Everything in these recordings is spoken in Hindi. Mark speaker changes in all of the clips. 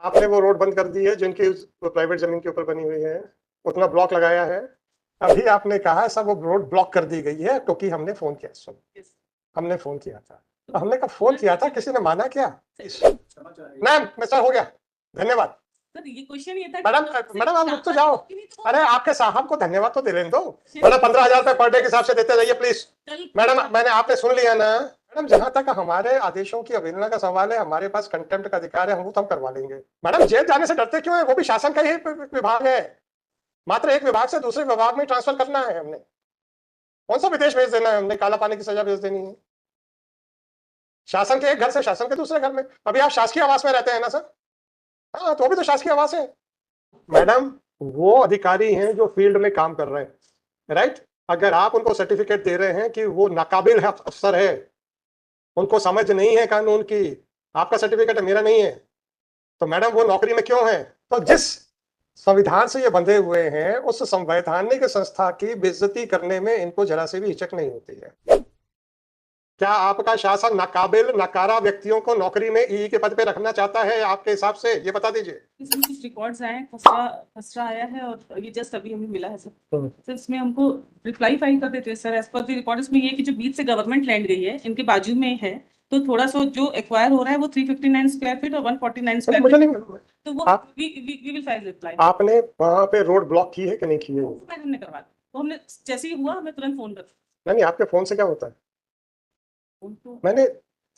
Speaker 1: आपने वो रोड बंद कर दी है जिनकी प्राइवेट जमीन के ऊपर बनी हुई है, उतना ब्लॉक लगाया है। अभी आपने कहा सब वो रोड ब्लॉक कर दी गई है क्योंकि हमने फोन किया। सुन, हमने फोन किया था, तो हमने कब फोन किया था, किसी ने माना क्या? मैम मिस्टर हो गया, धन्यवाद।
Speaker 2: सर ये क्वेश्चन ये था
Speaker 1: मैडम मैडम आप रुक तो जाओ। अरे आपके साहब को धन्यवाद तो दे लेने दो। मैडम 15,000 रुपए पर डे के हिसाब से देते रहिए प्लीज। मैडम मैंने आपने सुन लिया ना। मैडम जहां तक हमारे आदेशों की अवहेलना का सवाल है, हमारे पास कंटेम्प्ट का अधिकार है, हम वो तो हम करवा लेंगे। मैडम जेल जाने से डरते क्यों है? वो भी शासन का ही विभाग है। मात्र एक विभाग से दूसरे विभाग में ट्रांसफर करना है हमने। कौन सा विदेश भेज देना है हमने? काला पानी की सजा भेज देनी है? शासन के एक घर से शासन के दूसरे घर में। अभी आप शासकीय आवास में रहते हैं ना सर? हाँ, तो भी तो शासकीय आवास है। मैडम वो अधिकारी हैं जो फील्ड में काम कर रहे हैं, राइट? अगर आप उनको सर्टिफिकेट दे रहे हैं कि वो नाकाबिल है, अफसर है, उनको समझ नहीं है कानून की, आपका सर्टिफिकेट है, मेरा नहीं है, तो मैडम वो नौकरी में क्यों है? तो जिस संविधान से ये बंधे हुए हैं, उस संवैधानिक संस्था की बेइज्जती करने में इनको जरा से भी हिचक नहीं होती है। क्या आपका शासन नाकाबिल नकारा व्यक्तियों को नौकरी में ई के पद पे रखना चाहता है आपके हिसाब से? ये बता दीजिए।
Speaker 2: इसमें कुछ रिकॉर्ड्स आए हैं, खसरा आया है और ये जस्ट अभी हमें मिला है सर। सर इसमें हमको रिप्लाई फाइल कर देते हैं sir. As per the record इसमें ये कि जो बीच से गवर्नमेंट लैंड गई है, इनके बाजू में है, तो थोड़ा सा जो एक्वायर हो रहा है वो 359 स्क्वायर फीट और 149 स्क्वायर फीट, तो वो वी विल फाइल रिप्लाई।
Speaker 1: आपने वहां पे रोड ब्लॉक की है कि नहीं की है?
Speaker 2: हमने करवा दिया, तो हमने जैसे ही हुआ हमें तुरंत फोन कर।
Speaker 1: नहीं, आपके फोन से क्या होता है? मैंने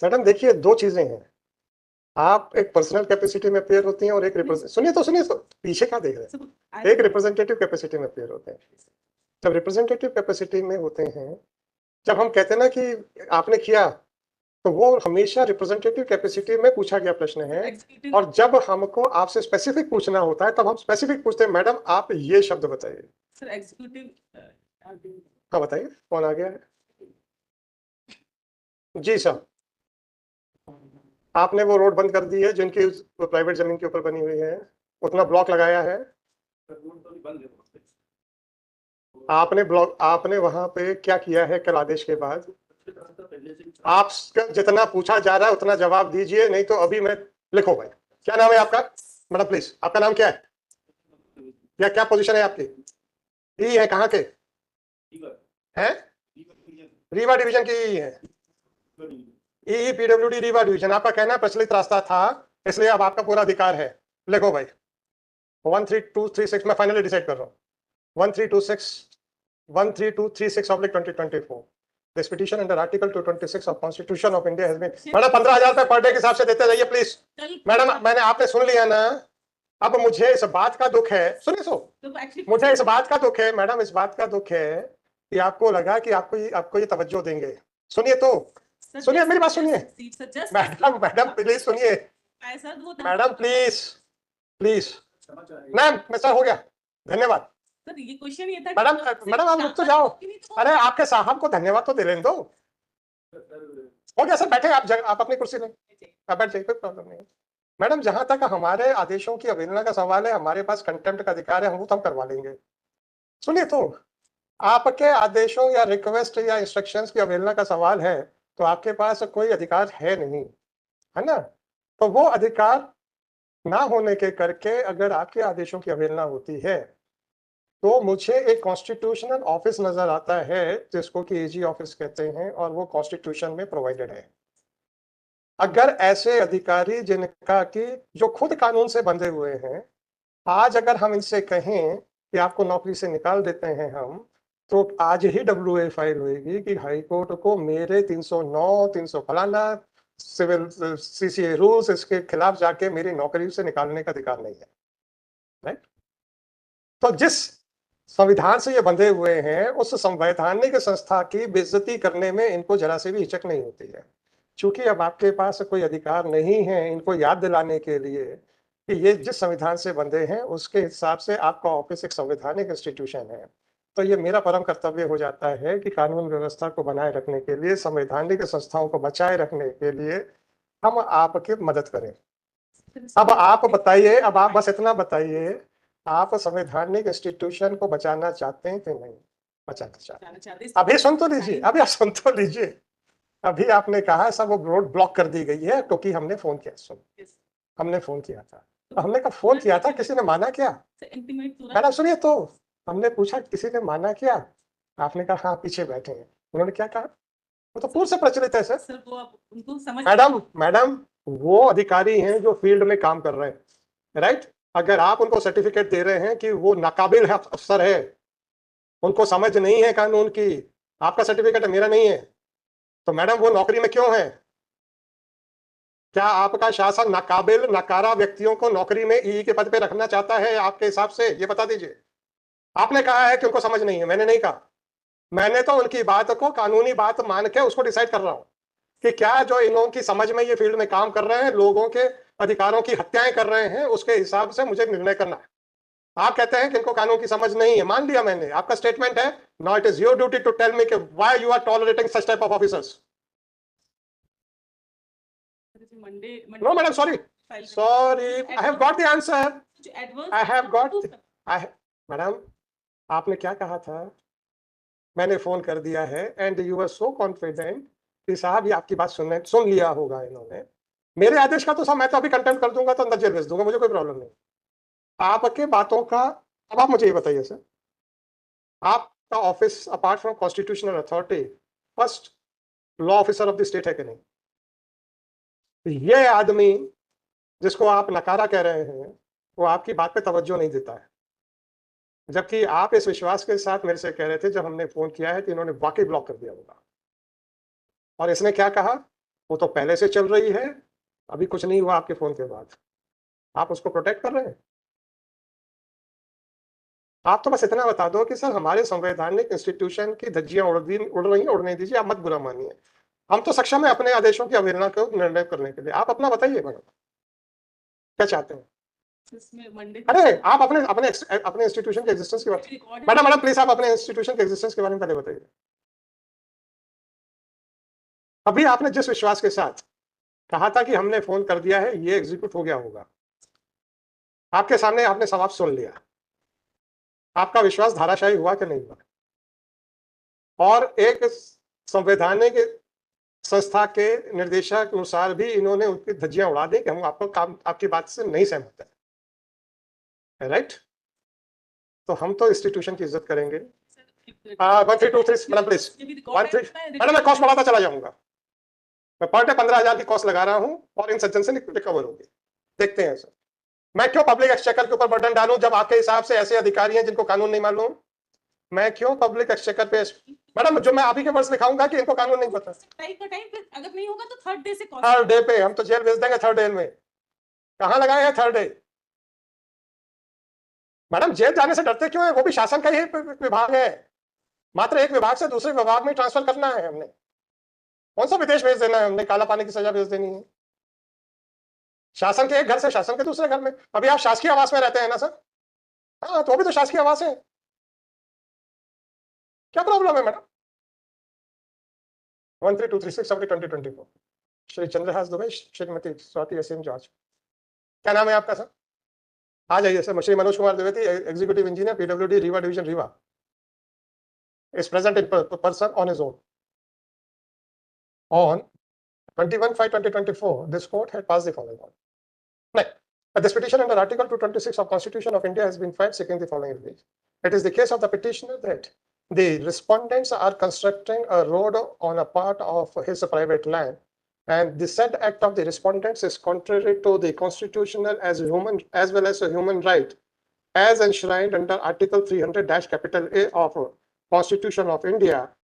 Speaker 1: मैडम देखिए, दो चीजें हैं। आप एक पर्सनल कैपेसिटी में अपेयर होती हैं और एक सुनिए तो पीछे क्या देख रहे हैं? एक रिप्रेजेंटेटिव कैपेसिटी में अपेयर होते हैं। जब रिप्रेजेंटेटिव कैपेसिटी में होते हैं, जब हम कहते हैं ना कि आपने किया, तो वो हमेशा रिप्रेजेंटेटिव कैपेसिटी में पूछा गया प्रश्न है। और जब हमको आपसे स्पेसिफिक पूछना होता है, तब हम स्पेसिफिक पूछते हैं, मैडम आप ये शब्द बताइए।
Speaker 2: सर एग्जीक्यूटिव,
Speaker 1: हाँ बताइए, कौन आ गया है? जी सर, आपने वो रोड बंद कर दी है जिनकी प्राइवेट जमीन के ऊपर बनी हुई है, उतना ब्लॉक लगाया है। आपने वहां पे क्या किया है कल आदेश के बाद? आप जितना पूछा जा रहा है उतना जवाब दीजिए, नहीं तो अभी मैं लिखो भाई। क्या नाम है आपका? मैडम प्लीज, आपका नाम क्या है या क्या पोजीशन है आपकी? ई है, कहाँ के हैं? रीवा डिवीजन की ई है। ई पीडब्ल्यूडी रीवा डिवीजन। आपका कहना प्रचलित रास्ता था, इसलिए अब आपका पूरा अधिकार है। लिखो भाई 13236। मैं फाइनली डिसाइड कर रहा हूँ। 13236/2024 this petition under article 226 of constitution of India has been. Madam 15,000 रुपए पर डे के हिसाब से देते रहिए प्लीज। मैडम मैंने आपने सुन लिया ना। अब मुझे इस बात का दुख है, सुनिए मुझे इस बात का दुख है मैडम, इस बात का दुख है कि आपको लगा कि आपको ये तवज्जो देंगे। सुनिए तो, सुनिए मेरी बात सुनिए। मैडम प्लीज सुनिए। Madam please please. Ma'am mister हो गया, धन्यवाद।
Speaker 2: सर ये क्वेश्चन ये था
Speaker 1: मैडम आप रुक तो जाओ। अरे आपके साहब को धन्यवाद तो दे लेने दो। हो गया सर, बैठे आप अपनी कुर्सी में आप बैठ जाइए, कोई प्रॉब्लम नहीं है। मैडम जहां तक हमारे आदेशों की अवहेलना का सवाल है, हमारे पास कंटेम्प्ट का अधिकार है, हम वो तो हम करवा लेंगे। सुनिए तो, आपके आदेशों या रिक्वेस्ट या इंस्ट्रक्शंस की अवहेलना का सवाल है, तो आपके पास कोई अधिकार है नहीं, है ना? तो वो अधिकार ना होने के करके अगर आपके आदेशों की अवहेलना होती है, तो मुझे एक कॉन्स्टिट्यूशनल ऑफिस नजर आता है जिसको कि एजी ऑफिस कहते हैं, और वो कॉन्स्टिट्यूशन में प्रोवाइडेड है। अगर ऐसे अधिकारी जिनका कि जो खुद कानून से बंधे हुए हैं, आज अगर हम इनसे कहें कि आपको नौकरी से निकाल देते हैं हम, तो आज ही डब्ल्यूए फाइल होगी कि हाई कोर्ट को मेरे 309 300 फलाना सिविल सीसीए रूल्स इसके खिलाफ जाके मेरी नौकरी से निकालने का अधिकार नहीं है, राइट? तो जिस संविधान से ये बंधे हुए हैं, उस संवैधानिक संस्था की बेइज्जती करने में इनको जरा से भी हिचक नहीं होती है। चूंकि अब आपके पास कोई अधिकार नहीं है इनको याद दिलाने के लिए कि ये जिस संविधान से बंधे हैं, उसके हिसाब से आपका ऑफिस एक संवैधानिक इंस्टीट्यूशन है, तो ये मेरा परम कर्तव्य हो जाता है कि कानून व्यवस्था को बनाए रखने के लिए, संवैधानिक संस्थाओं को बचाए रखने के लिए हम आपकी मदद करें। अब आप बताइए, अब आप बस इतना बताइए, आप संवैधानिक इंस्टीट्यूशन को बचाना चाहते हैं कि नहीं बचाना चाहते? अभी सुन तो लीजिए, अभी आप सुन तो लीजिए। अभी आपने कहा सब वो रोड ब्लॉक कर दी गई है क्योंकि हमने फोन किया। सुन, हमने फोन किया था, तो हमने कब फोन किया था, किसी ने माना क्या?
Speaker 2: इंटीमेट पूरा
Speaker 1: मैडम सुनिए, तो हमने पूछा किसी ने माना क्या? आपने कहा हाँ पीछे बैठे हैं। उन्होंने क्या कहा? वो तो पूर्व से प्रचलित है सर।
Speaker 2: सर वो आप उनको समझ
Speaker 1: मैडम वो अधिकारी हैं जो फील्ड में काम कर रहे हैं, राइट? अगर आप उनको सर्टिफिकेट दे रहे हैं कि वो नाकाबिल है, अफसर है, उनको समझ नहीं है कानून की, आपका सर्टिफिकेट है, मेरा नहीं है, तो मैडम वो नौकरी में क्यों है? क्या आपका शासन नाकाबिल नकारा व्यक्तियों को नौकरी में ई के पद पे रखना चाहता है आपके हिसाब से? ये बता दीजिए। आपने कहा है कि उनको समझ नहीं है, मैंने नहीं कहा। मैंने तो उनकी बात को कानूनी बात मान के उसको डिसाइड कर रहा हूं कि क्या जो इन लोगों की समझ में ये फील्ड में काम कर रहे हैं, लोगों के अधिकारों की हत्याएं कर रहे हैं, उसके हिसाब से मुझे निर्णय करना है। आप कहते हैं कि इनको कानून की समझ नहीं है, मान लिया मैंने, आपका स्टेटमेंट है। Now it is your duty to tell me कि why you are tolerating such type of officers.
Speaker 2: Monday
Speaker 1: no madam, sorry I have got the answer. I have got madam, आपने क्या कहा था? मैंने फोन कर दिया है and you are so confident कि साहब ये आपकी बात सुन लिया होगा इन्होंने। मेरे आदेश का तो साहब मैं तो अभी कंटेम्प्ट कर दूंगा, तो अंदर जेल भेज दूंगा, मुझे कोई प्रॉब्लम नहीं। आपके बातों का, अब आप मुझे ये बताइए सर, आपका office apart from constitutional authority first law officer of the state है कि नहीं? ये आदमी जिसको आप नकारा कह रहे हैं, वो आपकी बात पे तवज्जो नहीं देता है, जबकि आप इस विश्वास के साथ मेरे से कह रहे थे जब हमने फोन किया है कि इन्होंने वाकई ब्लॉक कर दिया होगा। और इसने क्या कहा? वो तो पहले से चल रही है, अभी कुछ नहीं हुआ आपके फोन के बाद। आप उसको प्रोटेक्ट कर रहे हैं। आप तो बस इतना बता दो कि सर हमारे संवैधानिक इंस्टीट्यूशन की धज्जियां उड़ रही हैं, उड़ने दीजिए, आप मत बुरा मानिए। हम तो सक्षम है अपने आदेशों की अवहेलना को निर्णय करने के लिए। आप अपना बताइए मैडम, क्या चाहते हैं? अरे आप अपने अपने अपने इंस्टीट्यूशन के एग्जिस्टेंस के बारे में, मैडम प्लीज आप अपने इंस्टीट्यूशन के एग्जिस्टेंस के बारे में पहले बताइए। अभी आपने जिस विश्वास के साथ कहा था कि हमने फोन कर दिया है, ये एग्जीक्यूट हो गया होगा, आपके सामने आपने सवाल सुन लिया, आपका विश्वास धाराशायी हुआ कि नहीं हुआ? और एक संवैधानिक संस्था के निर्देशक अनुसार भी इन्होंने उनकी धज्जियां उड़ा दी कि हम आपको काम आपकी बात से नहीं सहमत है, राइट? तो हम तो इंस्टीट्यूशन की इज्जत करेंगे। 1 3 2 3 मैडम प्लीज, 1 3 मैडम मैं कॉस्ट बढ़ाता चला जाऊंगा। मैं पर डे 15,000 की कॉस्ट लगा रहा हूं और इन सज्जन से रिकवर होगी। देखते हैं सर, मैं क्यों पब्लिक एक्सचेकर के ऊपर बर्डन डालूं जब आपके हिसाब से ऐसे अधिकारी हैं जिनको कानून नहीं मालूम? मैं क्यों पब्लिक एक्सचेकर पे, मैडम जो मैं आप ही के वर्ष दिखाऊंगा कि इनको कानून नहीं पता।
Speaker 2: अगर नहीं होगा तो थर्ड डे से
Speaker 1: थर्ड डे पे हम तो जेल भेज देंगे। थर्ड डे में कहां लगाए हैं थर्ड डे? मैडम जेल जाने से डरते क्यों है? वो भी शासन का ही विभाग है, मात्र एक विभाग से दूसरे विभाग में ट्रांसफर करना है हमने। कौन सा विदेश भेज देना है हमने? काला पानी की सजा भेज देनी है? शासन के एक घर से शासन के दूसरे घर में। अभी आप शासकीय आवास में रहते हैं ना सर? हाँ, तो भी तो शासकीय आवास है। क्या प्रॉब्लम है मैडम? 13236/2024 श्री चंद्रहास दुबे, श्रीमती स्वाति असीम जॉर्ज। क्या नाम है आपका सर? आ जाइए sir. Shri Manoj Kumar Dwivedi, executive engineer, PWD, Rewa division, Rewa, is present in person on his own. On 21/5/2024, this court had passed the following order. Next, this petition under Article 226 of Constitution of India has been filed seeking the following relief. It is the case of the petitioner that the respondents are constructing a road on a part of his private land, and the said act of the respondents is contrary to the constitutional as well as a human right as enshrined under Article 300-A of Constitution of India,